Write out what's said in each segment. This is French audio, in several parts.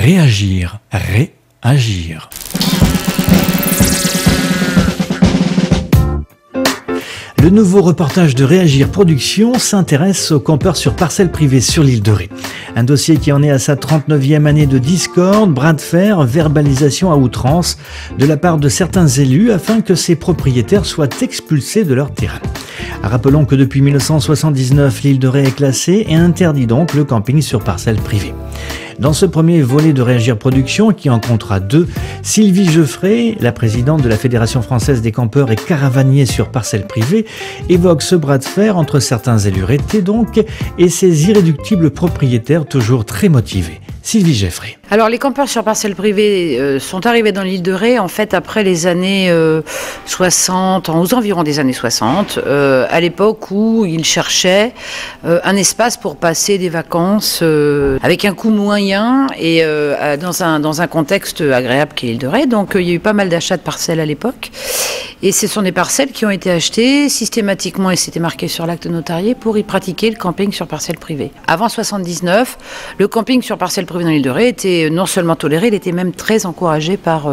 Réagir, réagir. Le nouveau reportage de Réagir Productions s'intéresse aux campeurs sur parcelles privées sur l'île de Ré. Un dossier qui en est à sa 39e année de discorde, bras de fer, verbalisation à outrance de la part de certains élus afin que ces propriétaires soient expulsés de leur terrain. Rappelons que depuis 1979, l'île de Ré est classée et interdit donc le camping sur parcelles privées. Dans ce premier volet de Réagir Productions, qui en comptera deux, Sylvie Geoffrey, la présidente de la Fédération française des campeurs et caravaniers sur parcelles privées, évoque ce bras de fer entre certains élus rétés donc et ces irréductibles propriétaires toujours très motivés. Sylvie Geoffrey. Alors les campeurs sur parcelles privées sont arrivés dans l'île de Ré en fait après les années 60, aux environs des années 60, à l'époque où ils cherchaient un espace pour passer des vacances avec un coût moyen et dans un contexte agréable qu'est l'île de Ré. Donc il y a eu pas mal d'achats de parcelles à l'époque. Et ce sont des parcelles qui ont été achetées systématiquement, et c'était marqué sur l'acte notarié, pour y pratiquer le camping sur parcelles privées. Avant 79, le camping sur parcelles privées dans l'île de Ré était non seulement toléré, il était même très encouragé par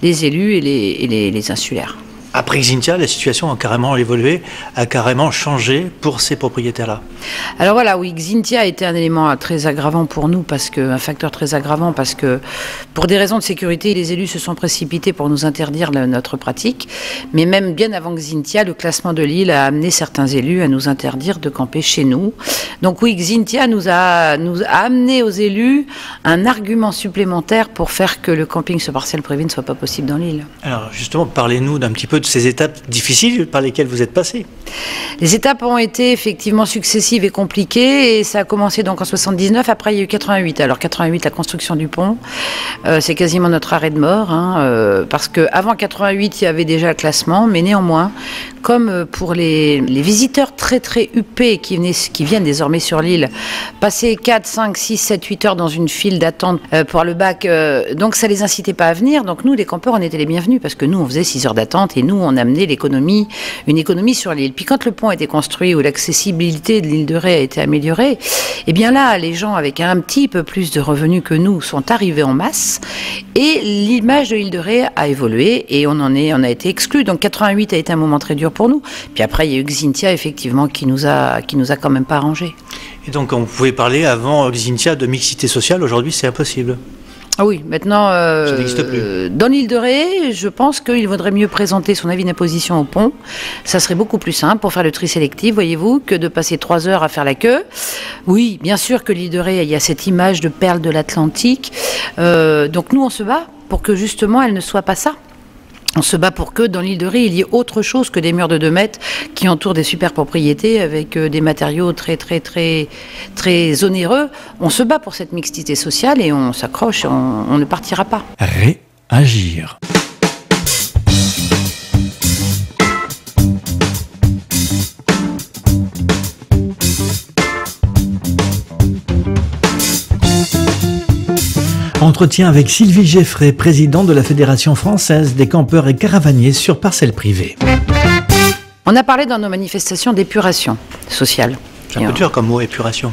les élus et les insulaires. Après Xynthia, la situation a carrément évolué, a carrément changé pour ces propriétaires-là. Alors voilà, oui, Xynthia a été un élément très aggravant pour nous, un facteur très aggravant, parce que pour des raisons de sécurité, les élus se sont précipités pour nous interdire notre pratique. Mais même bien avant Xynthia, le classement de l'île a amené certains élus à nous interdire de camper chez nous. Donc oui, Xynthia nous a amené aux élus un argument supplémentaire pour faire que le camping sur parcelle privée ne soit pas possible dans l'île. Alors justement, parlez-nous d'un petit peu de ces étapes difficiles par lesquelles vous êtes passé. Les étapes ont été effectivement successives et compliquées, et ça a commencé donc en 79, après il y a eu 88. Alors 88, la construction du pont, c'est quasiment notre arrêt de mort, parce qu'avant 88, il y avait déjà le classement, mais néanmoins, comme pour les visiteurs très très huppés qui viennent désormais sur l'île, passer 4, 5, 6, 7, 8 heures dans une file d'attente pour le bac, donc ça les incitait pas à venir. Donc nous, les campeurs, on était les bienvenus, parce que nous, on faisait 6 heures d'attente, et nous, on amenait une économie sur l'île. Puis quand le pont a été construit, où l'accessibilité de l'île de Ré a été améliorée, eh bien là, les gens avec un petit peu plus de revenus que nous sont arrivés en masse, et l'image de l'île de Ré a évolué, et on a été exclus. Donc 88 a été un moment très dur pour nous. Puis après, il y a eu Xynthia, effectivement, qui nous a quand même pas arrangé. Et donc, on pouvait parler avant Xynthia de mixité sociale. Aujourd'hui, c'est impossible. Ah oui, maintenant, ça n'existe plus. Dans l'île de Ré, je pense qu'il vaudrait mieux présenter son avis d'imposition au pont. Ça serait beaucoup plus simple pour faire le tri sélectif, voyez-vous, que de passer 3 heures à faire la queue. Oui, bien sûr que l'île de Ré, il y a cette image de perle de l'Atlantique. Donc nous, on se bat pour que justement, elle ne soit pas ça. On se bat pour que dans l'île de Ré, il y ait autre chose que des murs de 2 mètres qui entourent des super propriétés avec des matériaux très, très, très, très onéreux. On se bat pour cette mixité sociale et on s'accroche, on ne partira pas. Réagir. Entretien avec Sylvie Geoffrey, présidente de la Fédération française des campeurs et caravaniers sur parcelles privées. On a parlé dans nos manifestations d'épuration sociale. C'est un peu dur comme mot, épuration.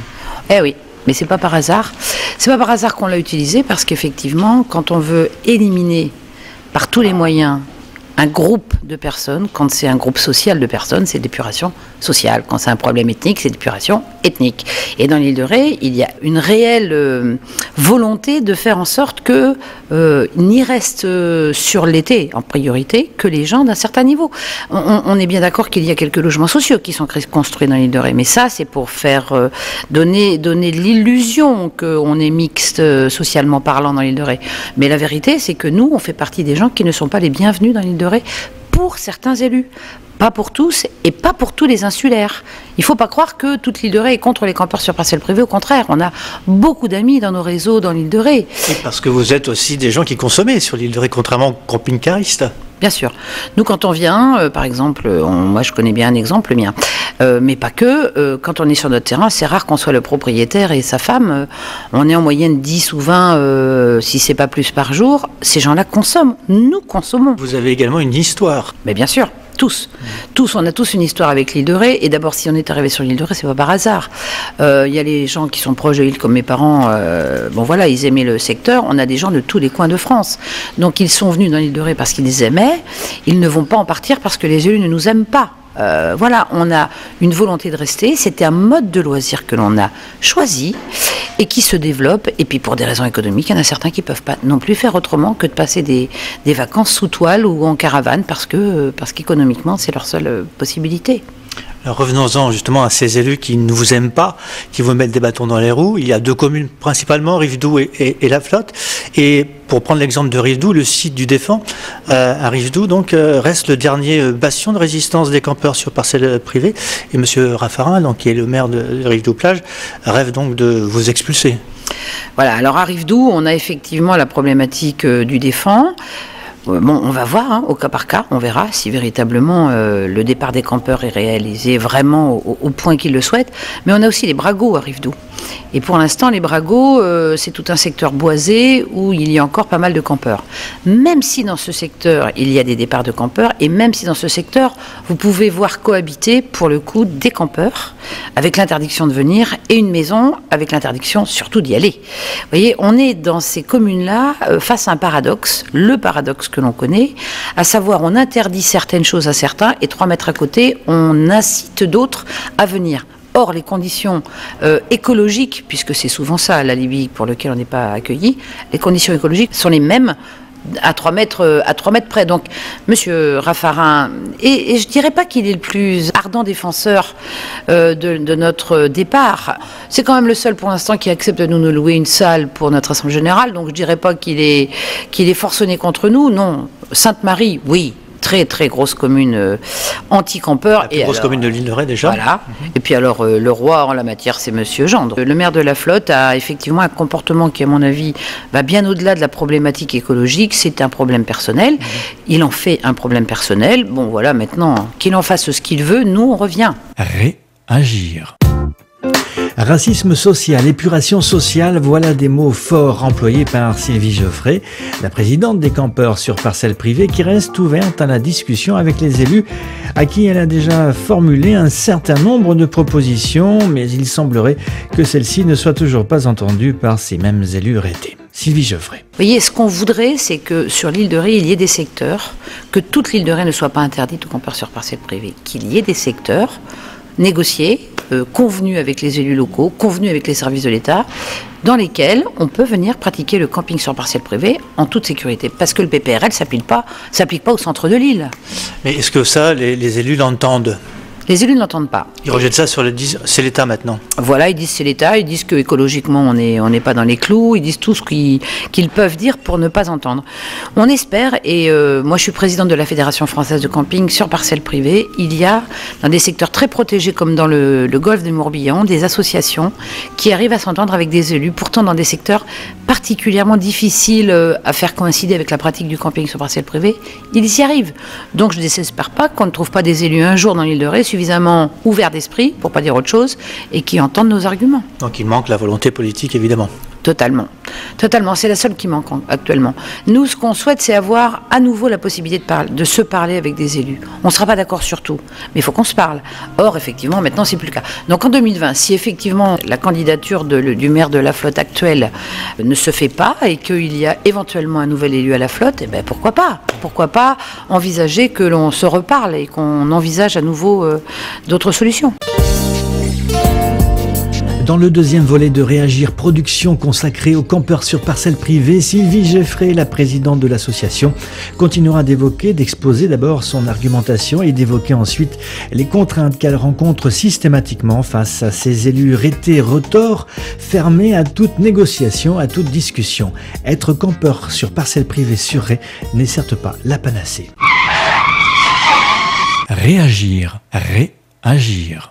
Eh oui, mais c'est pas par hasard. C'est pas par hasard qu'on l'a utilisé, parce qu'effectivement, quand on veut éliminer par tous les moyens un groupe de personnes, quand c'est un groupe social de personnes, c'est d'épuration sociale. Quand c'est un problème ethnique, c'est d'épuration ethnique. Et dans l'île de Ré, il y a une réelle volonté de faire en sorte que n'y reste sur l'été, en priorité, que les gens d'un certain niveau. On est bien d'accord qu'il y a quelques logements sociaux qui sont construits dans l'île de Ré, mais ça, c'est pour faire donner l'illusion qu'on est mixte socialement parlant dans l'île de Ré. Mais la vérité, c'est que nous, on fait partie des gens qui ne sont pas les bienvenus dans l'île de Ré pour certains élus. Pas pour tous et pas pour tous les insulaires. Il ne faut pas croire que toute l'île de Ré est contre les campeurs sur parcelles privées. Au contraire, on a beaucoup d'amis dans nos réseaux dans l'île de Ré. Et parce que vous êtes aussi des gens qui consommaient sur l'île de Ré, contrairement aux camping-caristes. Bien sûr. Nous, quand on vient, par exemple, moi je connais bien un exemple, le mien, mais pas que, quand on est sur notre terrain, c'est rare qu'on soit le propriétaire et sa femme. On est en moyenne 10 ou 20, si c'est pas plus par jour. Ces gens-là consomment. Nous consommons. Vous avez également une histoire. Mais bien sûr. Tous, on a tous une histoire avec l'île de Ré. Et d'abord, si on est arrivé sur l'île de Ré, c'est pas par hasard. Il y a les gens qui sont proches de l'île, comme mes parents. Ils aimaient le secteur. On a des gens de tous les coins de France. Donc, ils sont venus dans l'île de Ré parce qu'ils les aimaient. Ils ne vont pas en partir parce que les élus ne nous aiment pas. On a une volonté de rester. C'était un mode de loisir que l'on a choisi et qui se développe. Et puis pour des raisons économiques, il y en a certains qui ne peuvent pas non plus faire autrement que de passer des vacances sous toile ou en caravane parce qu'économiquement, c'est leur seule possibilité. Alors revenons-en justement à ces élus qui ne vous aiment pas, qui vous mettent des bâtons dans les roues. Il y a 2 communes principalement, Rivedoux et La Flotte. Et pour prendre l'exemple de Rivedoux, le site du Défend à Rivedoux reste le dernier bastion de résistance des campeurs sur parcelle privée. Et M. Raffarin, qui est le maire de Rivedoux-Plage, rêve donc de vous expulser. Voilà, alors à Rivedoux, on a effectivement la problématique du Défend. On va voir, au cas par cas, on verra si véritablement le départ des campeurs est réalisé vraiment au point qu'ils le souhaitent. Mais on a aussi les Bragots à Rivedoux. Et pour l'instant, les Bragots, c'est tout un secteur boisé où il y a encore pas mal de campeurs. Même si dans ce secteur, il y a des départs de campeurs, et même si dans ce secteur, vous pouvez voir cohabiter, pour le coup, des campeurs, avec l'interdiction de venir, et une maison avec l'interdiction surtout d'y aller. Vous voyez, on est dans ces communes-là face à un paradoxe, le paradoxe que l'on connaît, à savoir on interdit certaines choses à certains, et 3 mètres à côté, on incite d'autres à venir. Or, les conditions écologiques, puisque c'est souvent ça la Libye pour lequel on n'est pas accueilli, les conditions écologiques sont les mêmes à 3 mètres près. Donc, Monsieur Raffarin, et je dirais pas qu'il est le plus ardent défenseur de notre départ. C'est quand même le seul pour l'instant qui accepte de nous louer une salle pour notre assemblée générale. Donc, je dirais pas qu'il est forcené contre nous. Non, Sainte-Marie, oui. Très très grosse commune anti-campeur. La plus grosse commune de l'île de Ré déjà. Voilà. Et puis alors le roi en la matière, c'est Monsieur Gendre. Le maire de La Flotte a effectivement un comportement qui, à mon avis, va bien au-delà de la problématique écologique. C'est un problème personnel. Il en fait un problème personnel. Bon voilà, maintenant qu'il en fasse ce qu'il veut, nous on revient. Réagir. Racisme social, épuration sociale, voilà des mots forts employés par Sylvie Geoffrey, la présidente des campeurs sur parcelle privée, qui reste ouverte à la discussion avec les élus, à qui elle a déjà formulé un certain nombre de propositions, mais il semblerait que celles-ci ne soient toujours pas entendues par ces mêmes élus rétés. Sylvie Geoffrey. Vous voyez, ce qu'on voudrait, c'est que sur l'île de Ré, il y ait des secteurs, que toute l'île de Ré ne soit pas interdite aux campeurs sur parcelle privée, qu'il y ait des secteurs négociés, convenus avec les élus locaux, convenus avec les services de l'État, dans lesquels on peut venir pratiquer le camping sur parcelle privée en toute sécurité. Parce que le PPRL ne s'applique pas au centre de l'île. Mais est-ce que ça, les élus l'entendent ? Les élus ne l'entendent pas. Ils rejettent ça sur c'est l'État maintenant. Voilà, ils disent c'est l'État, ils disent qu'écologiquement on n'est pas dans les clous, ils disent tout ce qu'ils peuvent dire pour ne pas entendre. On espère, et moi je suis présidente de la Fédération française de camping sur parcelle privée, il y a dans des secteurs très protégés comme dans le golfe du Morbihan, des associations qui arrivent à s'entendre avec des élus, pourtant dans des secteurs particulièrement difficiles à faire coïncider avec la pratique du camping sur parcelle privée, ils y arrivent. Donc je ne désespère pas qu'on ne trouve pas des élus un jour dans l'île de Ré suffisamment ouverts d'esprit, pour pas dire autre chose, et qui entendent nos arguments. Donc il manque la volonté politique, évidemment. Totalement. Totalement. C'est la seule qui manque actuellement. Nous, ce qu'on souhaite, c'est avoir à nouveau la possibilité de se parler avec des élus. On ne sera pas d'accord sur tout, mais il faut qu'on se parle. Or, effectivement, maintenant, c'est plus le cas. Donc en 2020, si effectivement la candidature du maire de La Flotte actuelle ne se fait pas et qu'il y a éventuellement un nouvel élu à La Flotte, eh ben, pourquoi pas ? Pourquoi pas envisager que l'on se reparle et qu'on envisage à nouveau d'autres solutions ? Dans le deuxième volet de Réagir Production consacré aux campeurs sur parcelle privée, Sylvie Geoffrey, la présidente de l'association, continuera d'exposer d'abord son argumentation et d'évoquer ensuite les contraintes qu'elle rencontre systématiquement face à ces élus rétés retors, fermés à toute négociation, à toute discussion. Être campeur sur parcelle privée sur Ré n'est certes pas la panacée. Réagir. Réagir.